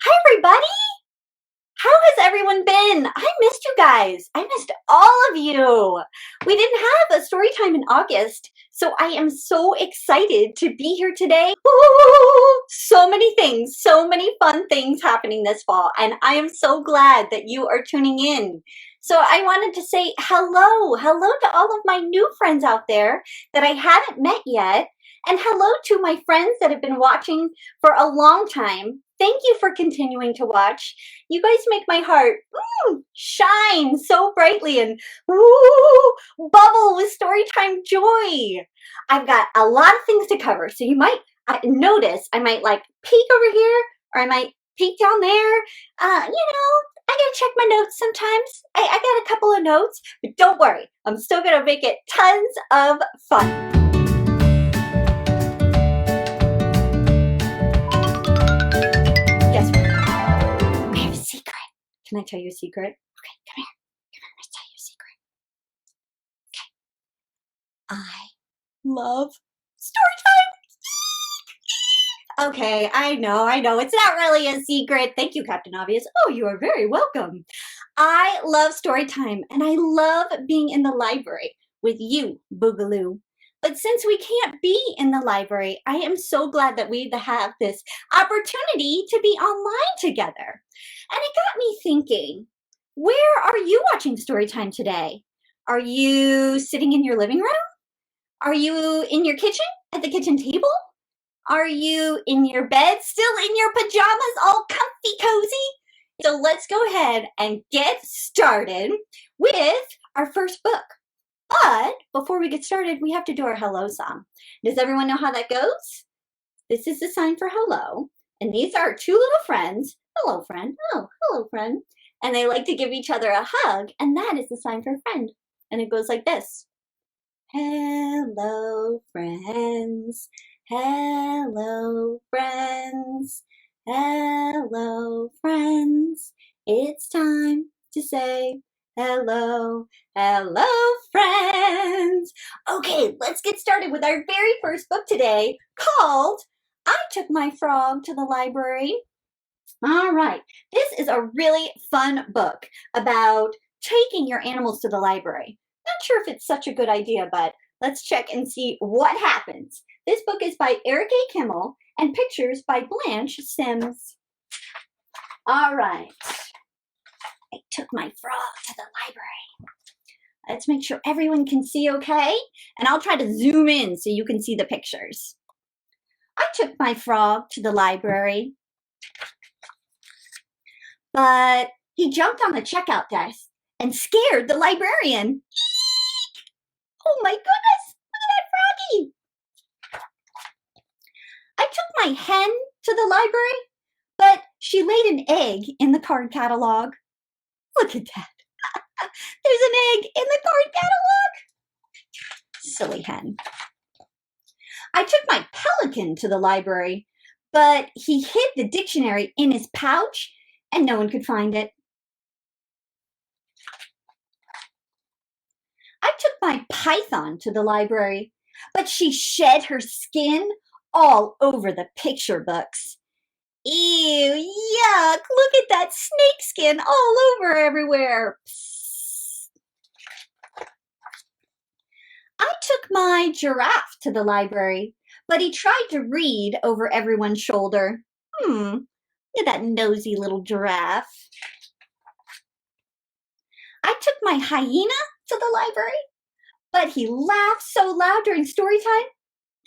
Hi, everybody. How has everyone been? I missed you guys. I missed all of you. We didn't have a story time in August, so I am so excited to be here today. Woo! So many things, so many fun things happening this fall, and I am so glad that you are tuning in. So I wanted to say hello to all of my new friends out there that I haven't met yet, and hello to my friends that have been watching for a long time. Thank you for continuing to watch. You guys make my heart shine so brightly and bubble with storytime joy. I've got a lot of things to cover, so you might notice I might like peek over here or I might peek down there. I gotta check my notes sometimes. I got a couple of notes, but don't worry, I'm still gonna make it tons of fun. Guess what? I have a secret. Can I tell you a secret? Okay, come here. Let's tell you a secret. Okay. I love story time. Okay, I know. It's not really a secret. Thank you, Captain Obvious. Oh, you are very welcome. I love story time, and I love being in the library with you, Boogaloo. But since we can't be in the library, I am so glad that we have this opportunity to be online together. And it got me thinking, where are you watching Storytime today? Are you sitting in your living room? Are you in your kitchen at the kitchen table? Are you in your bed, still in your pajamas, all comfy cozy? So let's go ahead and get started with our first book. But before we get started, we have to do our hello song. Does everyone know how that goes? This is the sign for hello. And these are two little friends. Hello, friend. Oh, hello, friend. And they like to give each other a hug. And that is the sign for friend. And it goes like this. Hello, friends. Hello, friends. Hello, friends. It's time to say hello, friends. Okay, let's get started with our very first book today called I Took My Frog to the Library. All right, this is a really fun book about taking your animals to the library. Not sure if it's such a good idea, but let's check and see what happens. This book is by Eric A. Kimmel and pictures by Blanche Sims. All right. I took my frog to the library. Let's make sure everyone can see okay. And I'll try to zoom in so you can see the pictures. I took my frog to the library, but he jumped on the checkout desk and scared the librarian. Eek! Oh my goodness, look at that froggy. I took my hen to the library, but she laid an egg in the card catalog. Look at that. There's an egg in the card catalog. Silly hen. I took my pelican to the library, but he hid the dictionary in his pouch and no one could find it. I took my python to the library, but she shed her skin all over the picture books. Ew, yuck, look at that snake skin all over everywhere. Psst. I took my giraffe to the library, but he tried to read over everyone's shoulder. Look at that nosy little giraffe. I took my hyena to the library, but he laughed so loud during story time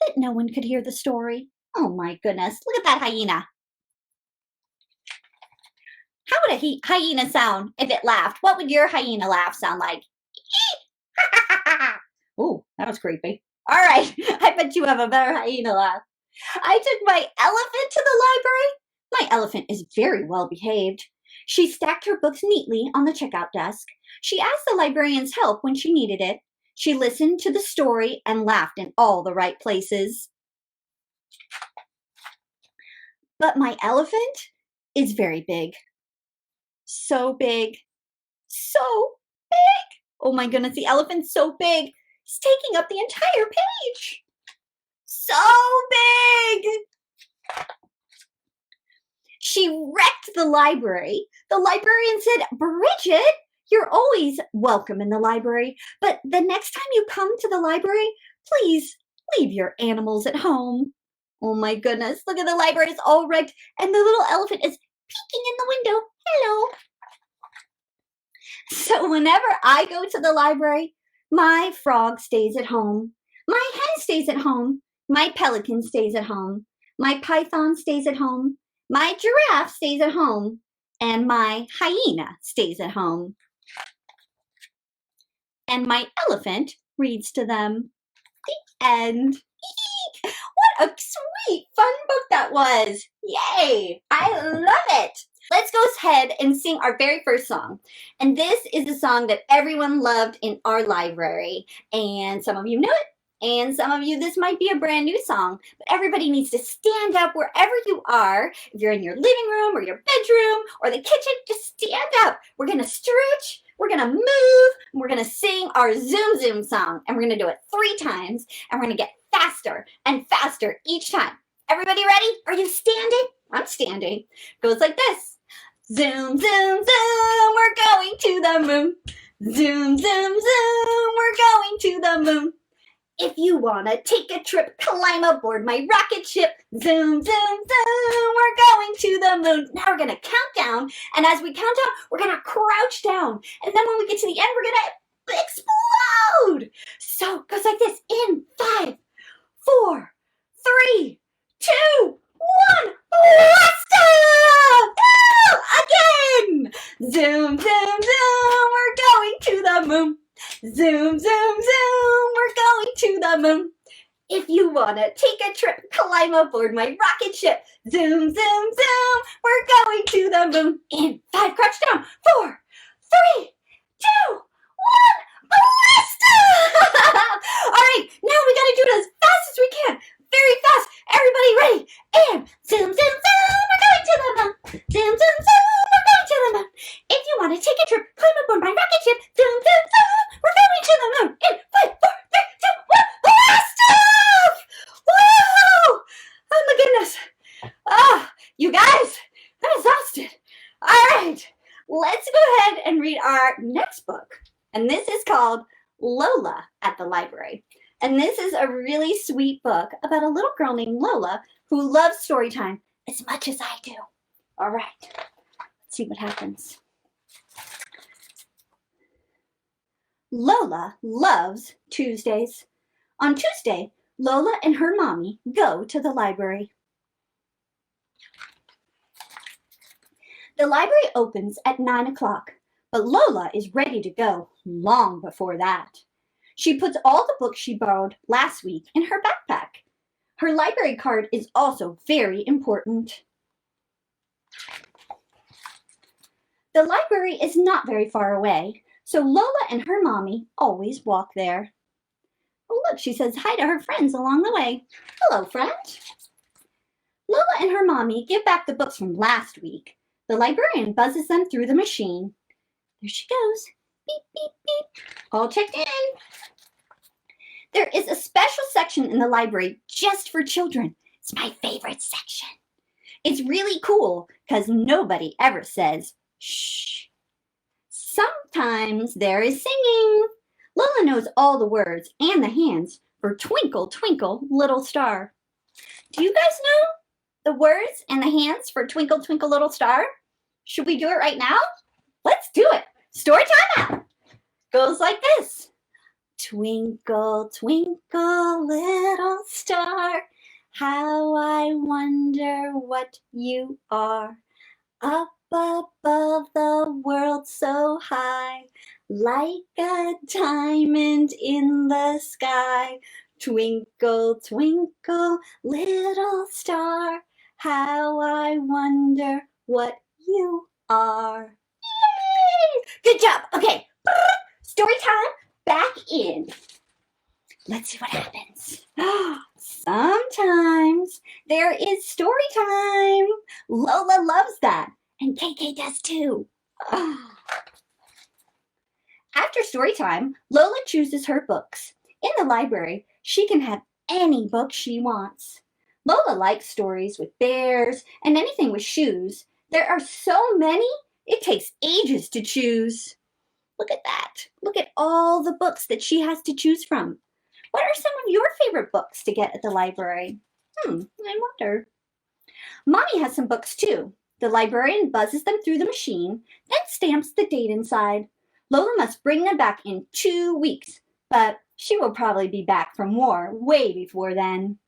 that no one could hear the story. Oh my goodness, look at that hyena. How would a hyena sound if it laughed? What would your hyena laugh sound like? Ooh, that was creepy. All right, I bet you have a better hyena laugh. I took my elephant to the library. My elephant is very well behaved. She stacked her books neatly on the checkout desk. She asked the librarian's help when she needed it. She listened to the story and laughed in all the right places. But my elephant is very big. So big. So big. Oh my goodness, the elephant's so big. He's taking up the entire page. So big. She wrecked the library. The librarian said, Bridget, you're always welcome in the library, but the next time you come to the library, please leave your animals at home. Oh my goodness, look at the library, it's all wrecked, and the little elephant is peeking in the window. Hello. So whenever I go to the library, my frog stays at home, my hen stays at home, my pelican stays at home, my python stays at home, my giraffe stays at home, and my hyena stays at home. And my elephant reads to them. The end. What a sweet, fun book that was. Yay! I love it. Let's go ahead and sing our very first song. And this is a song that everyone loved in our library. And some of you know it. And some of you, this might be a brand new song. But everybody needs to stand up wherever you are. If you're in your living room or your bedroom or the kitchen, just stand up. We're going to stretch. We're going to move. And we're going to sing our Zoom Zoom song. And we're going to do it 3 times. And we're going to get faster and faster each time. Everybody ready? Are you standing? I'm standing. Goes like this. Zoom, zoom, zoom, we're going to the moon. Zoom, zoom, zoom, we're going to the moon. If you want to take a trip, climb aboard my rocket ship. Zoom, zoom, zoom, we're going to the moon. Now we're going to count down, and as we count down, we're going to crouch down. And then when we get to the end, we're going to explode. So it goes like this. In 5, 4, 3, 2, 1. Blast off! Again! Zoom, zoom, zoom, we're going to the moon. Zoom, zoom, zoom, we're going to the moon. If you want to take a trip, climb aboard my rocket ship. Zoom, zoom, zoom, we're going to the moon. In 5, crouch down. 4, 3, 2, 1. Blast off! All right, now we got to do it as fast as we can. Very fast. Everybody ready? And zoom, zoom, zoom, we're going to the moon. Zoom, zoom, zoom, we're going to the moon. If you want to take a trip, climb aboard my rocket ship. Zoom, zoom, zoom, we're going to the moon. In 5, 4, 3, 2, 1. Blast off! Woo! Oh my goodness. You guys, I'm exhausted. All right, let's go ahead and read our next book. And this is called Lola at the Library. And this is a really sweet book about a little girl named Lola who loves story time as much as I do. All right, let's see what happens. Lola loves Tuesdays. On Tuesday, Lola and her mommy go to the library. The library opens at 9 o'clock, but Lola is ready to go long before that. She puts all the books she borrowed last week in her backpack. Her library card is also very important. The library is not very far away, so Lola and her mommy always walk there. Oh, look, she says hi to her friends along the way. Hello, friend. Lola and her mommy give back the books from last week. The librarian buzzes them through the machine. There she goes. Beep, beep, beep. All checked in. There is a special section in the library just for children. It's my favorite section. It's really cool because nobody ever says shh. Sometimes there is singing. Lola knows all the words and the hands for Twinkle, Twinkle, Little Star. Do you guys know the words and the hands for Twinkle, Twinkle, Little Star? Should we do it right now? Let's do it. Story time out. Goes like this. Twinkle, twinkle, little star, how I wonder what you are. Up above the world so high, like a diamond in the sky. Twinkle, twinkle, little star, how I wonder what you are. Yay! Good job. Okay, story time. Back in. Let's see what happens. Sometimes there is story time. Lola loves that, and KK does too. After story time, Lola chooses her books. In the library, she can have any book she wants. Lola likes stories with bears and anything with shoes. There are so many, it takes ages to choose. Look at that. Look at all the books that she has to choose from. What are some of your favorite books to get at the library? I wonder. Mommy has some books too. The librarian buzzes them through the machine, then stamps the date inside. Lola must bring them back in 2 weeks, but she will probably be back from war way before then.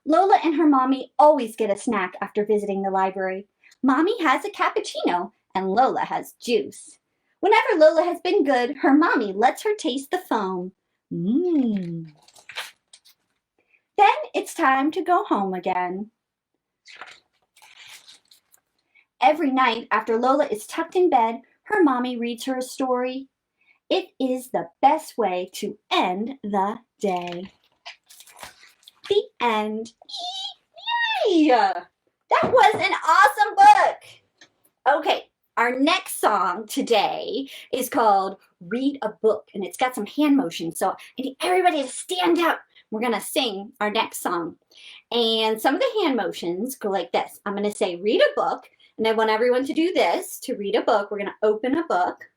Lola and her mommy always get a snack after visiting the library. Mommy has a cappuccino and Lola has juice. Whenever Lola has been good, her mommy lets her taste the foam. Then it's time to go home again. Every night after Lola is tucked in bed, her mommy reads her a story. It is the best way to end the day. The end. Yay! That was an awesome book. Okay, our next song today is called Read a Book, and it's got some hand motion, so I need everybody to stand up. We're going to sing our next song. And some of the hand motions go like this. I'm going to say read a book, and I want everyone to do this. To read a book, we're going to open a book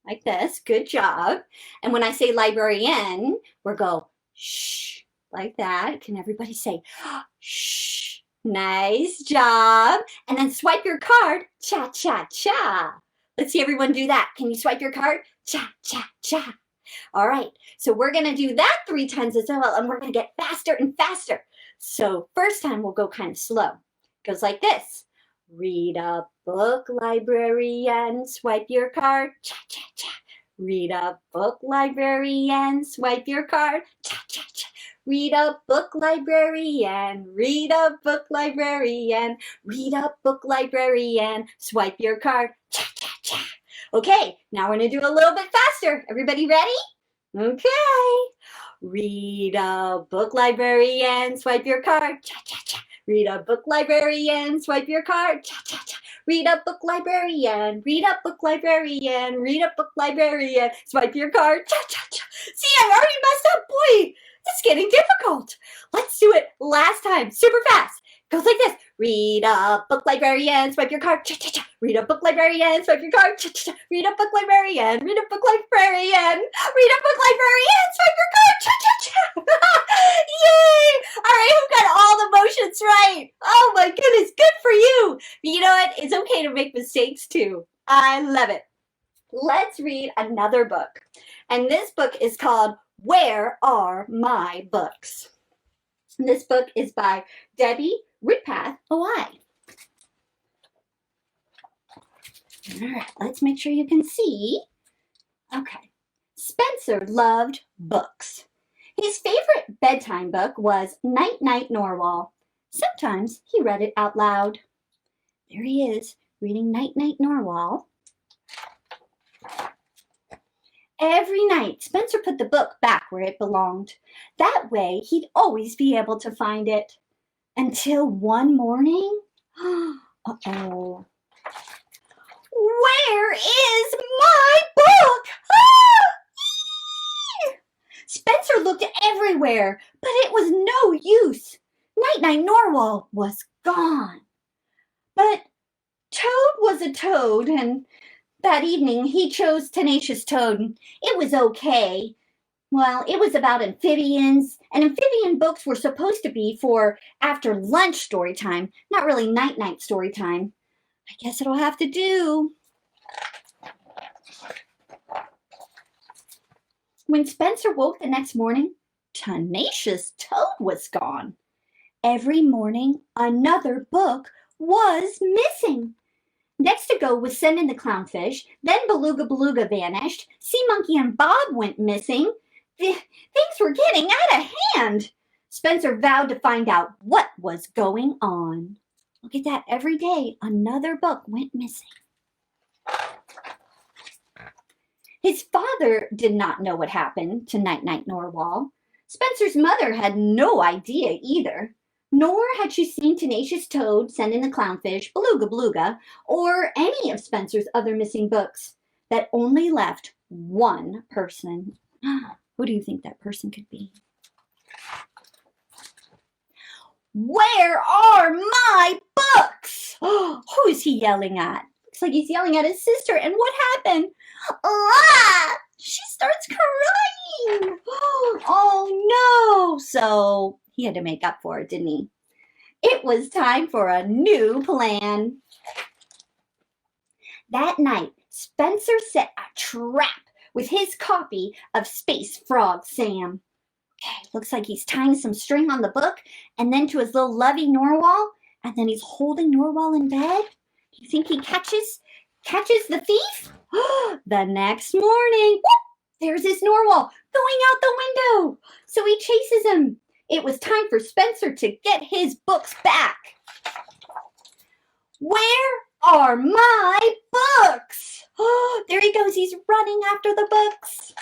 like this. Good job. And when I say librarian, we'll go shh, like that. Can everybody say shh? Nice job. And then swipe your card, cha, cha, cha. Let's see everyone do that. Can you swipe your card? Cha, cha, cha. All right, so we're going to do that 3 times as well, and we're going to get faster and faster. So first time we'll go kind of slow. It goes like this. Read a book, librarian, swipe your card, cha, cha, cha. Read a book, librarian, swipe your card, cha, cha, cha. Read a book, librarian, read a book, librarian, read a book, librarian, swipe your card, cha, cha, cha. Okay, now we're going to do a little bit faster. Everybody ready? Okay. Read a book, librarian, swipe your card, cha, cha, cha. Read a book, librarian, swipe your card, cha, cha, cha. Read a book, librarian, read a book, librarian, read a book, librarian, swipe your card, cha, cha, cha. See, I already messed up, boy. It's getting difficult. Let's do it last time, super fast. Goes like this. Read a book, librarian, swipe your card, cha, cha, cha. Read a book, librarian, swipe your card, cha, cha, cha. Read a book, librarian, read a book, librarian, read a book, librarian, swipe your card, cha, cha, cha. Yay! All right, who got all the motions right? Oh my goodness, good for you. But you know what? It's okay to make mistakes too. I love it. Let's read another book. And this book is called Where Are My Books? And this book is by Debbie Ridpath Hawaii. All right, let's make sure you can see. Okay. Spencer loved books. His favorite bedtime book was Night Night Norwal. Sometimes he read it out loud. There he is, reading Night Night Norwal. Every night, Spencer put the book back where it belonged. That way, he'd always be able to find it. Until one morning, uh-oh. Where is my book? Spencer looked everywhere, but it was no use. Night Night Norwal was gone. But Toad was a toad, and that evening he chose Tenacious Toad, and it was okay. Well, it was about amphibians, and amphibian books were supposed to be for after lunch story time, not really night-night story time. I guess it'll have to do. When Spencer woke the next morning, Tenacious Toad was gone. Every morning, another book was missing. Next to go was Send in the Clownfish, then Beluga Beluga vanished, Sea Monkey and Bob went missing. Things were getting out of hand. Spencer vowed to find out what was going on. Look at that, every day another book went missing. His father did not know what happened to Night Night Norwal. Spencer's mother had no idea either. Nor had she seen Tenacious Toad, Send in the Clownfish, Beluga Beluga, or any of Spencer's other missing books. That only left one person. Who do you think that person could be? Where are my books? Who's he yelling at? Looks like he's yelling at his sister. And what happened? Ah! She starts crying. Oh no! So he had to make up for it, didn't he? It was time for a new plan. That night, Spencer set a trap with his copy of Space Frog Sam. Okay, looks like he's tying some string on the book and then to his little lovey narwhal, and then he's holding narwhal in bed. Do you think he catches the thief? The next morning, whoop, there's his narwhal going out the window. So he chases him. It was time for Spencer to get his books back. Where are my books? Oh, there he goes. He's running after the books.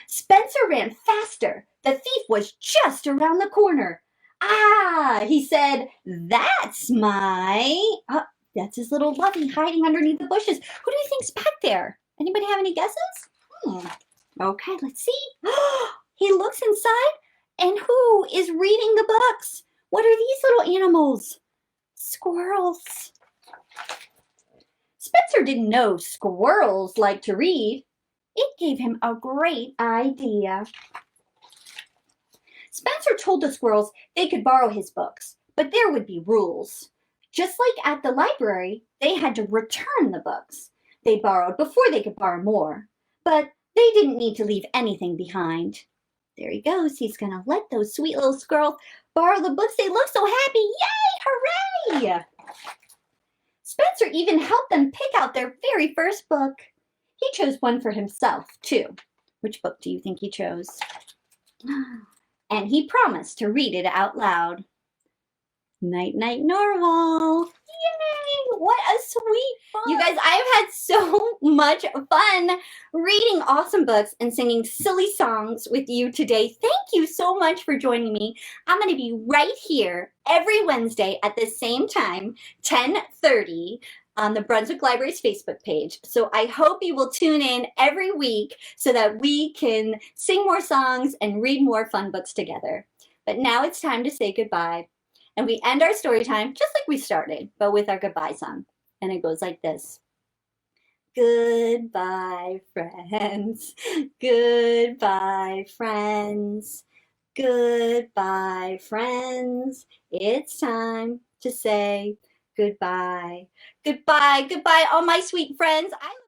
Spencer ran faster. The thief was just around the corner. Ah, he said, that's that's his little lovey hiding underneath the bushes. Who do you think's back there? Anybody have any guesses? Okay, let's see. He looks inside, and who is reading the books? What are these little animals? Squirrels. Spencer didn't know squirrels like to read. It gave him a great idea. Spencer told the squirrels they could borrow his books, but there would be rules. Just like at the library, they had to return the books they borrowed before they could borrow more, but they didn't need to leave anything behind. There he goes. He's going to let those sweet little squirrels borrow the books. They look so happy. Yay! Hooray! Spencer even helped them pick out their very first book. He chose one for himself, too. Which book do you think he chose? And he promised to read it out loud. Night, night, Narwhal. Yay! What a sweet book. You guys, I have had so much fun reading awesome books and singing silly songs with you today. Thank you so much for joining me. I'm going to be right here every Wednesday at the same time, 10:30. On the Brunswick Library's Facebook page. So I hope you will tune in every week so that we can sing more songs and read more fun books together. But now it's time to say goodbye. And we end our story time just like we started, but with our goodbye song. And it goes like this. Goodbye, friends. Goodbye, friends. Goodbye, friends. It's time to say goodbye. Goodbye, goodbye, all my sweet friends.